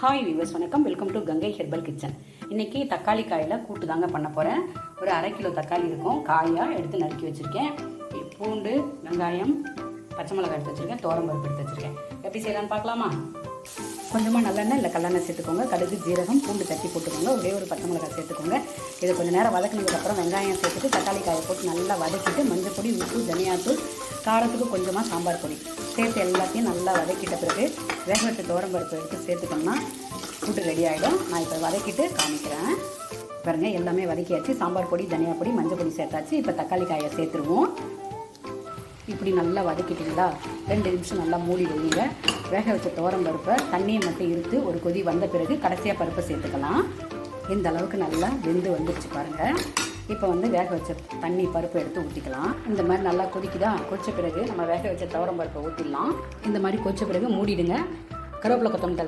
Hi viewers, வணக்கம். Welcome to Gangai herbal kitchen. இன்றைக்கி தக்காளி காயில் கூட்டு தாங்க பண்ண போகிறேன். ஒரு 1/2 கிலோ தக்காளி இருக்கும், காயாக எடுத்து நறுக்கி வச்சுருக்கேன். பூண்டு, வெங்காயம், பச்சை மிளகாய் எடுத்து வச்சுருக்கேன், துவரம்பருப்பு எடுத்து வச்சுருக்கேன். எப்படி செய்யலான்னு பார்க்கலாமா? கொஞ்சமாக நல்லெண்ணெய் இல்லை கல்லெண்ணெய் சேர்த்துக்கோங்க. கடுகு, ஜீரகம், பூண்டு தட்டி போட்டுக்கோங்க. ஒரே ஒரு பச்சை மிளகாய் சேர்த்துக்கோங்க. இதை கொஞ்சம் நேரம் வதக்கினதுக்கப்புறம் வெங்காயம் சேர்த்துட்டு தக்காளி காயை போட்டு நல்லா வதக்கிட்டு மஞ்சள் பொடி, உப்பு, தனியாத்தூள், காரத்துக்கு கொஞ்சமாக சாம்பார் பொடி சேர்த்து எல்லாத்தையும் நல்லா வதக்கிட்ட பிறகு வேக வச்ச துவரம்பருப்பு எடுத்து சேர்த்துக்கோம்னா கூட்டு ரெடி ஆகிடும். நான் இப்போ வதக்கிட்டு காமிக்கிறேன். பாருங்க, எல்லாமே வதக்கியாச்சு. சாம்பார் பொடி, தனியா பொடி, மஞ்சள் பொடி சேர்த்தாச்சு. இப்போ தக்காளி காயை சேர்த்துருவோம். இப்படி நல்லா வதக்கிட்டிங்களா, 2 நிமிஷம் நல்லா மூடி வைங்க. வேக வச்ச துவரம்பருப்பை தண்ணியை மட்டும் இருத்து ஒரு கொதி வந்த பிறகு கடைசியாக பருப்பை சேர்த்துக்கலாம். இந்த அளவுக்கு நல்லா வெந்து வந்துடுச்சு பாருங்கள். இப்போ வேக வச்ச தண்ணி பருப்பு எடுத்து ஊற்றிக்கலாம். இந்த மாதிரி நல்லா கொதிக்குதா, கொதிச்ச பிறகு நம்ம வேக வச்ச துவரம்பருப்பை ஊற்றிடலாம். இந்த மாதிரி கொதிச்ச பிறகு மூடிடுங்க. கருவேப்பிலை, கொத்தமல்லி